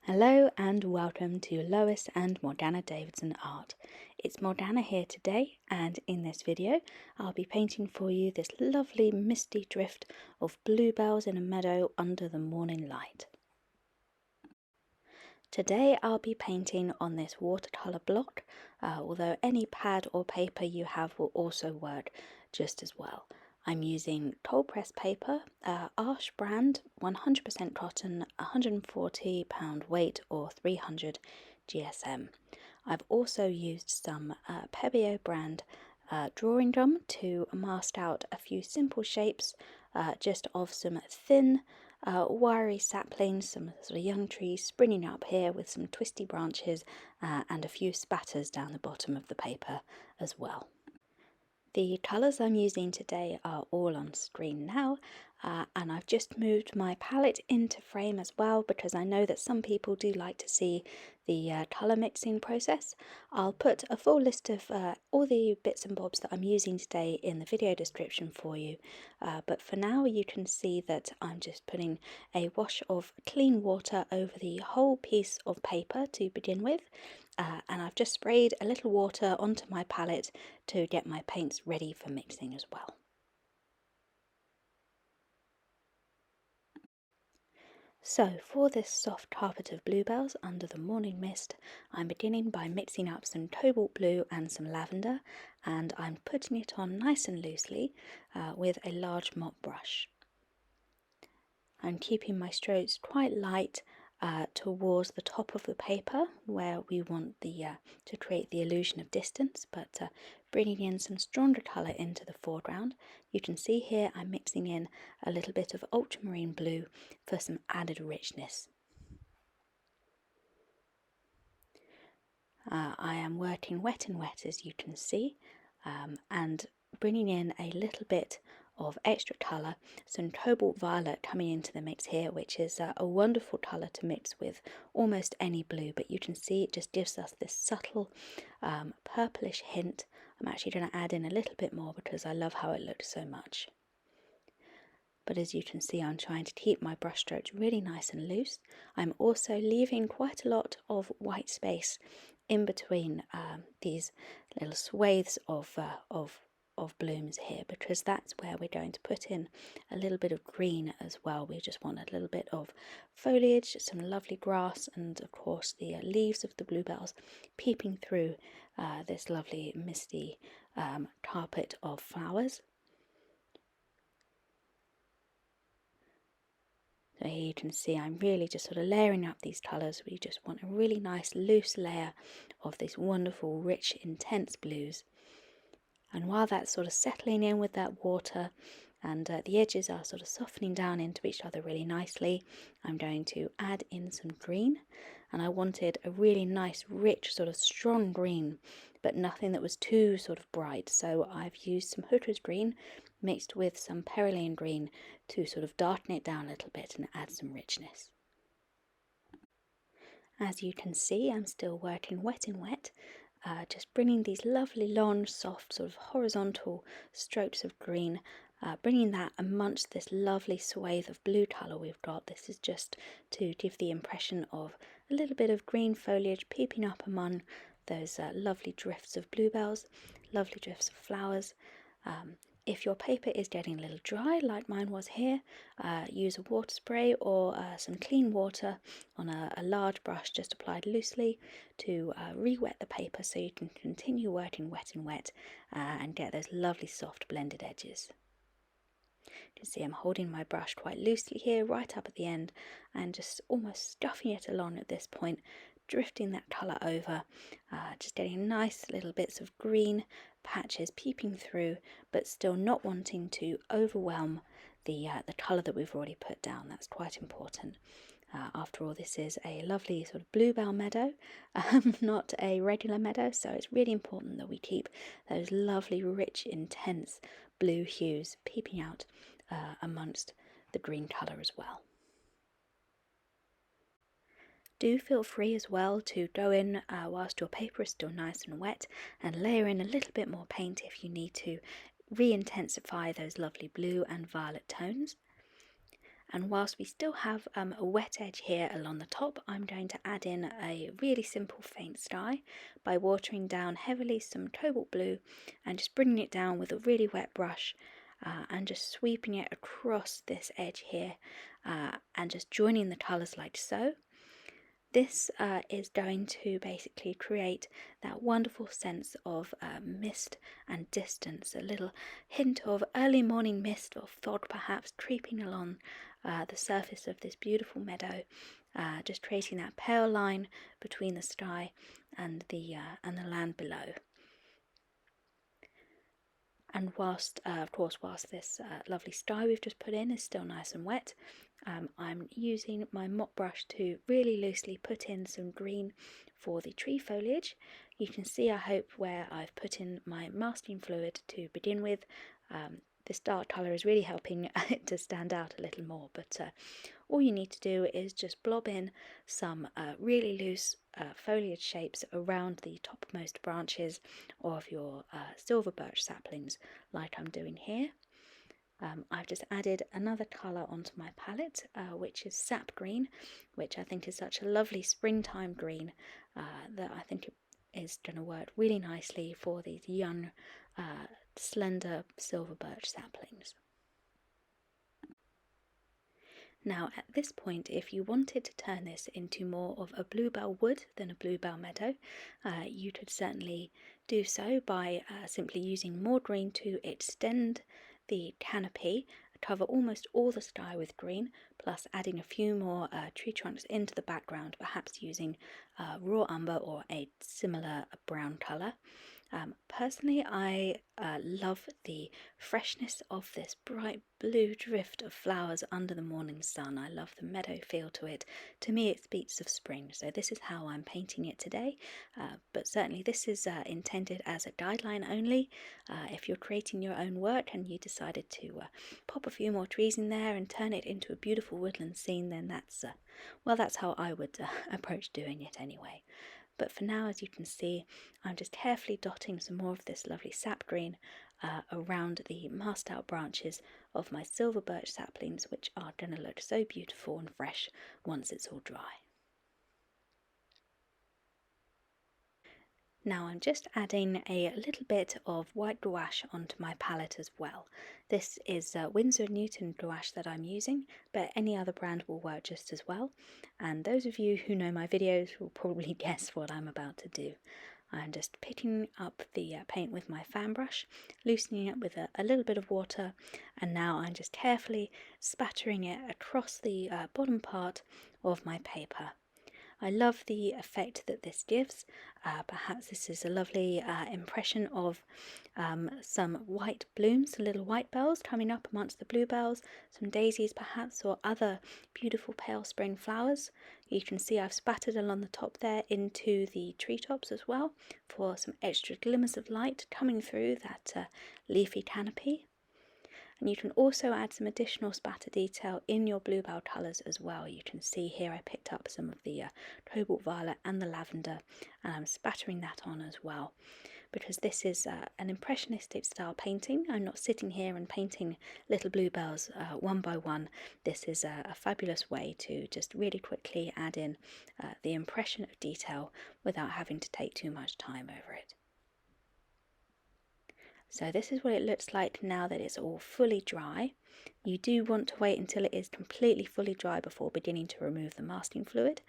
Hello and welcome to Lois and Morgana Davidson Art. It's Morgana here today, and in this video I'll be painting for you this lovely misty drift of bluebells in a meadow under the morning light. Today I'll be painting on this watercolour block, although any pad or paper you have will also work just as well. I'm using cold press paper, Arsh brand, 100% cotton, 140 pound weight or 300 GSM. I've also used some Pebeo brand drawing gum to mask out a few simple shapes just of some thin wiry saplings, some sort of young trees springing up here with some twisty branches and a few spatters down the bottom of the paper as well. The colours I'm using today are all on screen now, and I've just moved my palette into frame as well because I know that some people do like to see the colour mixing process. I'll put a full list of all the bits and bobs that I'm using today in the video description for you, but for now you can see that I'm just putting a wash of clean water over the whole piece of paper to begin with. And I've just sprayed a little water onto my palette to get my paints ready for mixing as well. So for this soft carpet of bluebells under the morning mist, I'm beginning by mixing up some cobalt blue and some lavender, and I'm putting it on nice and loosely with a large mop brush. I'm keeping my strokes quite light towards the top of the paper where we want the to create the illusion of distance, but bringing in some stronger colour into the foreground. You can see here I'm mixing in a little bit of ultramarine blue for some added richness. I am working wet and wet, as you can see, and bringing in a little bit of extra colour, some cobalt violet coming into the mix here, which is a wonderful colour to mix with almost any blue, but you can see it just gives us this subtle purplish hint. I'm actually going to add in a little bit more because I love how it looks so much. But as you can see, I'm trying to keep my brush strokes really nice and loose. I'm also leaving quite a lot of white space in between these little swathes of blooms here, because that's where we're going to put in a little bit of green as well. We just want a little bit of foliage, some lovely grass, and of course the leaves of the bluebells peeping through this lovely misty carpet of flowers. So here you can see I'm really just sort of layering up these colours. We just want a really nice loose layer of these wonderful, rich, intense blues. And while that's sort of settling in with that water and the edges are sort of softening down into each other really nicely, I'm going to add in some green. And I wanted a really nice, rich, sort of strong green, but nothing that was too sort of bright. So I've used some hooker's green mixed with some perylene green to sort of darken it down a little bit and add some richness. As you can see, I'm still working wet and wet, just bringing these lovely long, soft, sort of horizontal strokes of green, bringing that amongst this lovely swathe of blue colour we've got. This is just to give the impression of a little bit of green foliage peeping up among those lovely drifts of bluebells, lovely drifts of flowers. If your paper is getting a little dry, like mine was here, use a water spray or some clean water on a large brush just applied loosely to re-wet the paper so you can continue working wet and wet and get those lovely soft blended edges. You can see I'm holding my brush quite loosely here, right up at the end, and just almost stuffing it along at this point, drifting that colour over, just getting nice little bits of green patches peeping through, but still not wanting to overwhelm the colour that we've already put down. That's quite important. After all, this is a lovely sort of bluebell meadow, not a regular meadow, so it's really important that we keep those lovely, rich, intense blue hues peeping out amongst the green colour as well. Do feel free as well to go in whilst your paper is still nice and wet and layer in a little bit more paint if you need to re-intensify those lovely blue and violet tones. And whilst we still have a wet edge here along the top, I'm going to add in a really simple faint sky by watering down heavily some cobalt blue and just bringing it down with a really wet brush and just sweeping it across this edge here and just joining the colours like so. This is going to basically create that wonderful sense of mist and distance, a little hint of early morning mist or fog perhaps creeping along the surface of this beautiful meadow, just creating that pale line between the sky and the land below. And whilst, of course, whilst this lovely sky we've just put in is still nice and wet, I'm using my mop brush to really loosely put in some green for the tree foliage. You can see, I hope, where I've put in my masking fluid to begin with. This dark colour is really helping it to stand out a little more, but all you need to do is just blob in some really loose foliage shapes around the topmost branches of your silver birch saplings, like I'm doing here. I've just added another colour onto my palette, which is sap green, which I think is such a lovely springtime green that I think it is going to work really nicely for these young, slender silver birch saplings. Now at this point, if you wanted to turn this into more of a bluebell wood than a bluebell meadow, you could certainly do so by simply using more green to extend the canopy, cover almost all the sky with green, plus adding a few more tree trunks into the background, perhaps using raw umber or a similar brown colour. Personally, I love the freshness of this bright blue drift of flowers under the morning sun. I love the meadow feel to it. To me, it speaks of spring, so this is how I'm painting it today. But certainly this is intended as a guideline only. If you're creating your own work and you decided to pop a few more trees in there and turn it into a beautiful woodland scene, then that's how I would approach doing it anyway. But for now, as you can see, I'm just carefully dotting some more of this lovely sap green around the mast out branches of my silver birch saplings, which are going to look so beautiful and fresh once it's all dry. Now I'm just adding a little bit of white gouache onto my palette as well. This is Winsor & Newton gouache that I'm using, but any other brand will work just as well. And those of you who know my videos will probably guess what I'm about to do. I'm just picking up the paint with my fan brush, loosening it with a little bit of water, and now I'm just carefully spattering it across the bottom part of my paper. I love the effect that this gives. Perhaps this is a lovely impression of some white blooms, little white bells coming up amongst the bluebells, some daisies perhaps, or other beautiful pale spring flowers. You can see I've spattered along the top there into the treetops as well for some extra glimmers of light coming through that leafy canopy. And you can also add some additional spatter detail in your bluebell colours as well. You can see here I picked up some of the cobalt violet and the lavender, and I'm spattering that on as well, because this is an impressionistic style painting. I'm not sitting here and painting little bluebells one by one. This is a fabulous way to just really quickly add in the impression of detail without having to take too much time over it. So this is what it looks like now that it's all fully dry. You do want to wait until it is completely fully dry before beginning to remove the masking fluid,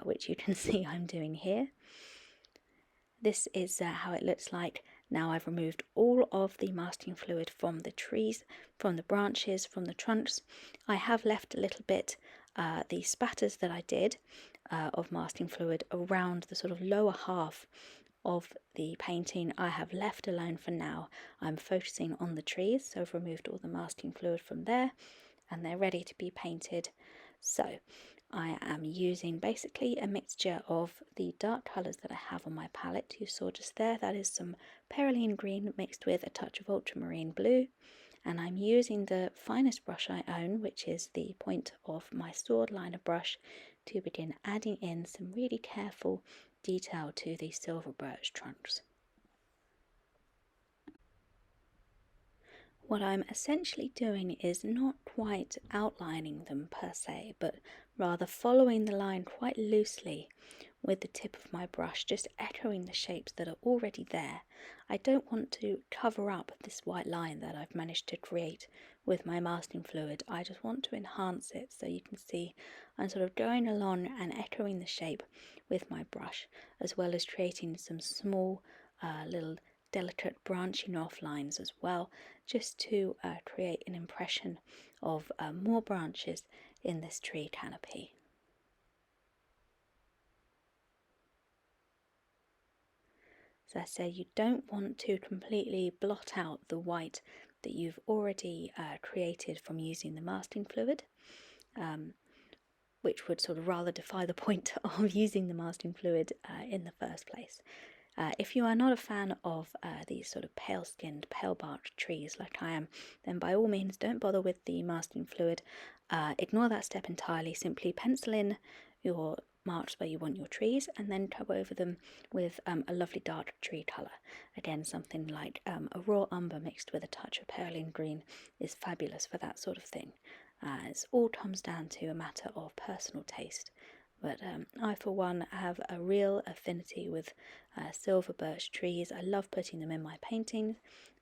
which you can see I'm doing here. This is how it looks like now I've removed all of the masking fluid from the trees, from the branches, from the trunks. I have left a little bit, the spatters that I did of masking fluid around the sort of lower half of the painting I have left alone for now. I'm focusing on the trees, so I've removed all the masking fluid from there and they're ready to be painted. So I am using basically a mixture of the dark colours that I have on my palette. You saw just there, that is some perylene green mixed with a touch of ultramarine blue, and I'm using the finest brush I own, which is the point of my sword liner brush, to begin adding in some really careful detail to these silver birch trunks. What I'm essentially doing is not quite outlining them per se, but rather following the line quite loosely with the tip of my brush, just echoing the shapes that are already there. I don't want to cover up this white line that I've managed to create with my masking fluid. I just want to enhance it, so you can see I'm sort of going along and echoing the shape with my brush, as well as creating some small little delicate branching off lines as well, just to create an impression of more branches in this tree canopy. As I say, you don't want to completely blot out the white that you've already created from using the masking fluid, which would sort of rather defy the point of using the masking fluid in the first place. If you are not a fan of these sort of pale-skinned, pale-barked trees like I am, then by all means don't bother with the masking fluid. Ignore that step entirely. Simply pencil in your marks where you want your trees and then cover over them with a lovely dark tree colour. Again, something like a raw umber mixed with a touch of perylene green is fabulous for that sort of thing. It all comes down to a matter of personal taste. But I, for one, have a real affinity with silver birch trees. I love putting them in my paintings.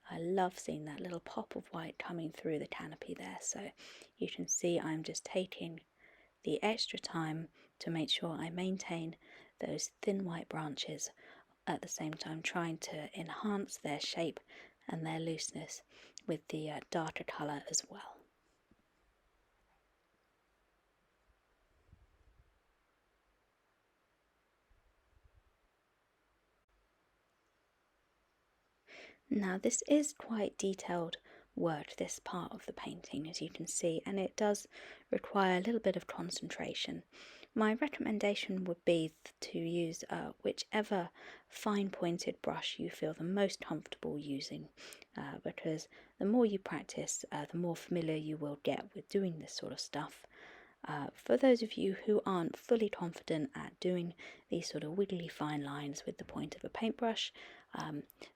I love seeing that little pop of white coming through the canopy there. So you can see I'm just taking the extra time to make sure I maintain those thin white branches, at the same time trying to enhance their shape and their looseness with the darker colour as well. Now this is quite detailed work, this part of the painting, as you can see, and it does require a little bit of concentration. My recommendation would be to use whichever fine pointed brush you feel the most comfortable using, because the more you practice, the more familiar you will get with doing this sort of stuff. For those of you who aren't fully confident at doing these sort of wiggly fine lines with the point of a paintbrush,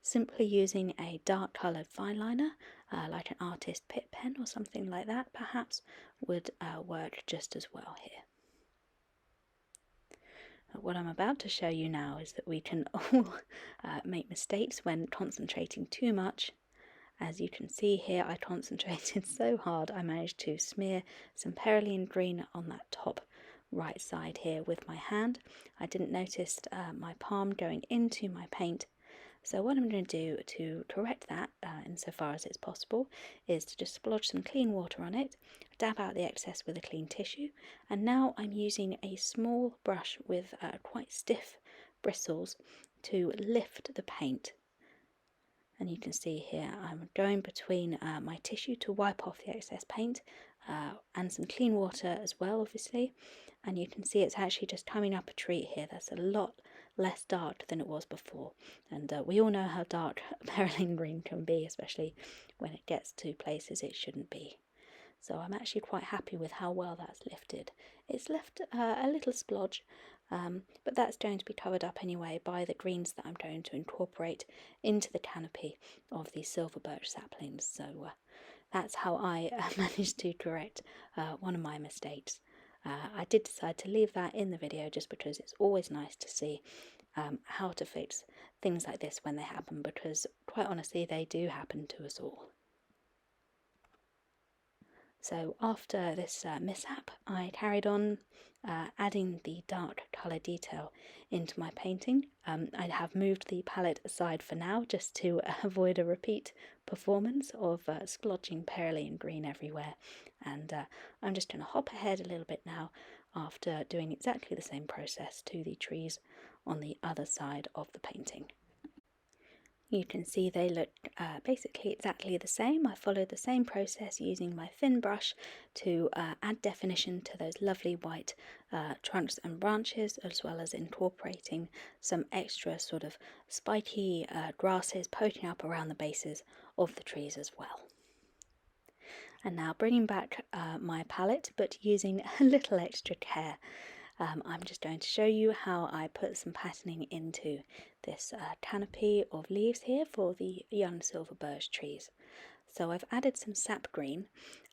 simply using a dark coloured fine liner, like an artist Pitt pen or something like that, perhaps would work just as well here. What I'm about to show you now is that we can all make mistakes when concentrating too much. As you can see here, I concentrated so hard I managed to smear some perylene green on that top right side here with my hand. I didn't notice my palm going into my paint. So what I'm going to do to correct that, insofar as it's possible, is to just splodge some clean water on it, dab out the excess with a clean tissue, and now I'm using a small brush with quite stiff bristles to lift the paint. And you can see here I'm going between my tissue to wipe off the excess paint and some clean water as well, obviously. And you can see it's actually just coming up a treat here. That's a lot less dark than it was before. And we all know how dark perylene green can be, especially when it gets to places it shouldn't be. So I'm actually quite happy with how well that's lifted. It's left a little splodge, but that's going to be covered up anyway by the greens that I'm going to incorporate into the canopy of these silver birch saplings. So that's how I managed to correct one of my mistakes. I did decide to leave that in the video just because it's always nice to see how to fix things like this when they happen, because quite honestly they do happen to us all. So after this mishap, I carried on adding the dark colour detail into my painting. I have moved the palette aside for now just to avoid a repeat performance of splodging perylene green everywhere, and I'm just going to hop ahead a little bit now after doing exactly the same process to the trees on the other side of the painting. You can see they look basically exactly the same. I followed the same process using my thin brush to add definition to those lovely white trunks and branches, as well as incorporating some extra sort of spiky grasses poking up around the bases of the trees as well. And now bringing back my palette, but using a little extra care, I'm just going to show you how I put some patterning into this canopy of leaves here for the young silver birch trees. So I've added some sap green,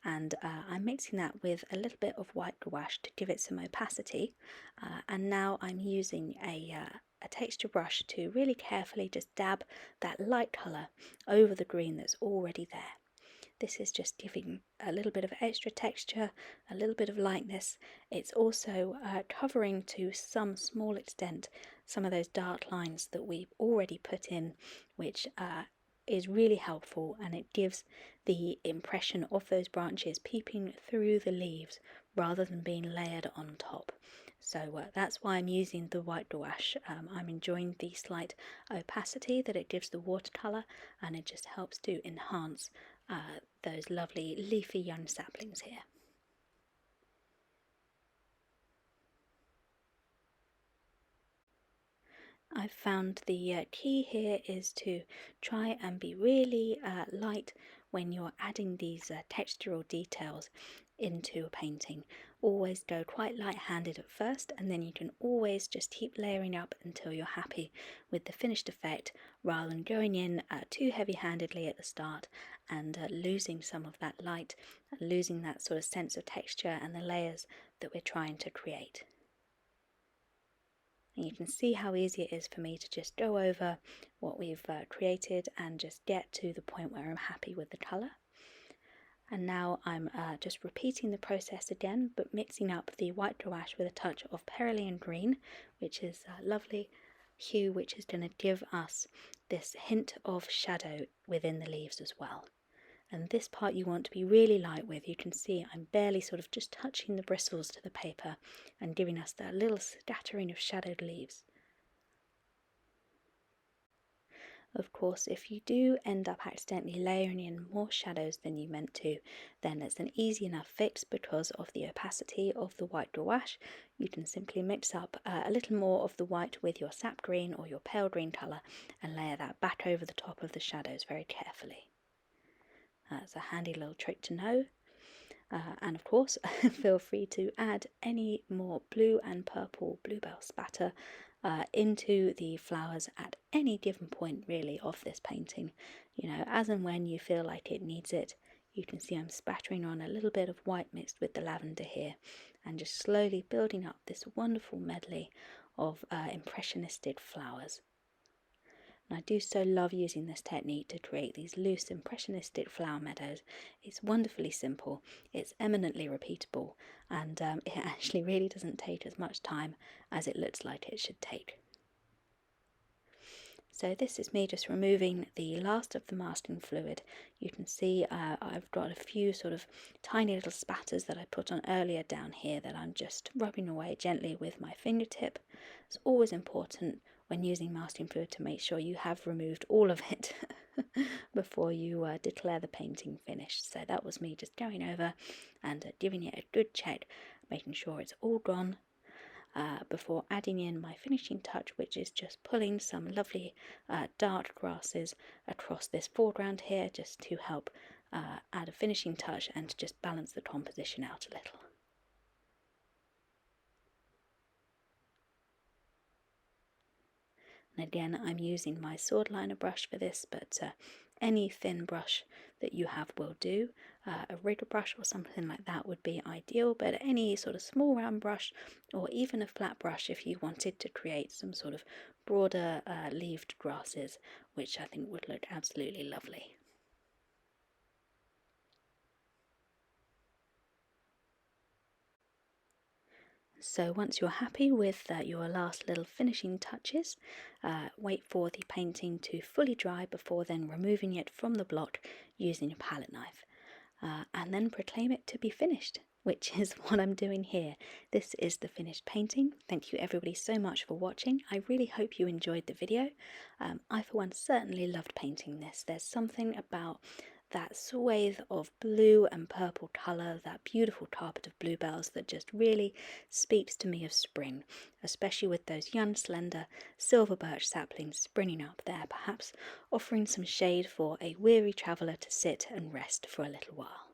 and I'm mixing that with a little bit of white gouache to give it some opacity, and now I'm using a texture brush to really carefully just dab that light colour over the green that's already there. This is just giving a little bit of extra texture, a little bit of lightness. It's also covering to some small extent some of those dark lines that we've already put in, which is really helpful, and it gives the impression of those branches peeping through the leaves rather than being layered on top. So that's why I'm using the white gouache. I'm enjoying the slight opacity that it gives the watercolour, and it just helps to enhance those lovely leafy young saplings here. I've found the key here is to try and be really light when you're adding these textural details into a painting. Always go quite light-handed at first, and then you can always just keep layering up until you're happy with the finished effect, rather than going in too heavy-handedly at the start and losing some of that light, losing that sort of sense of texture and the layers that we're trying to create. And you can see how easy it is for me to just go over what we've created and just get to the point where I'm happy with the colour. And now I'm just repeating the process again, but mixing up the white gouache with a touch of Cerulean green, which is a lovely hue which is going to give us this hint of shadow within the leaves as well. And this part you want to be really light with. You can see I'm barely sort of just touching the bristles to the paper and giving us that little scattering of shadowed leaves. Of course, if you do end up accidentally layering in more shadows than you meant to, then it's an easy enough fix because of the opacity of the white gouache. You can simply mix up a little more of the white with your sap green or your pale green colour and layer that back over the top of the shadows very carefully. It's a handy little trick to know. And of course, feel free to add any more blue and purple bluebell spatter into the flowers at any given point really of this painting. You know, as and when you feel like it needs it. You can see I'm spattering on a little bit of white mixed with the lavender here, and just slowly building up this wonderful medley of impressionistic flowers. And I do so love using this technique to create these loose impressionistic flower meadows. It's wonderfully simple, it's eminently repeatable, and it actually really doesn't take as much time as it looks like it should take. So this is me just removing the last of the masking fluid. You can see I've got a few sort of tiny little spatters that I put on earlier down here that I'm just rubbing away gently with my fingertip. It's always important when using masking fluid to make sure you have removed all of it before you declare the painting finished. So that was me just going over and giving it a good check, making sure it's all gone, before adding in my finishing touch, which is just pulling some lovely dark grasses across this foreground here, just to help add a finishing touch and to just balance the composition out a little. And again, I'm using my sword liner brush for this, but any thin brush that you have will do. A rigger brush or something like that would be ideal, but any sort of small round brush or even a flat brush if you wanted to create some sort of broader leaved grasses, which I think would look absolutely lovely. So once you're happy with your last little finishing touches, wait for the painting to fully dry before then removing it from the block using a palette knife, and then proclaim it to be finished, which is what I'm doing here. This is the finished painting. Thank you everybody so much for watching. I really hope you enjoyed the video. I for one certainly loved painting this. There's something about that swathe of blue and purple colour, that beautiful carpet of bluebells that just really speaks to me of spring, especially with those young slender silver birch saplings springing up there, perhaps offering some shade for a weary traveller to sit and rest for a little while.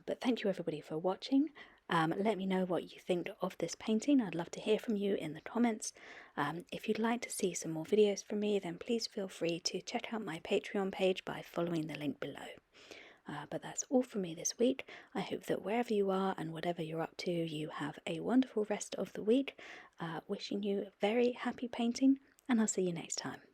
But thank you everybody for watching. Let me know what you think of this painting. I'd love to hear from you in the comments. If you'd like to see some more videos from me, then please feel free to check out my Patreon page by following the link below. But that's all from me this week. I hope that wherever you are and whatever you're up to, you have a wonderful rest of the week. Wishing you very happy painting, and I'll see you next time.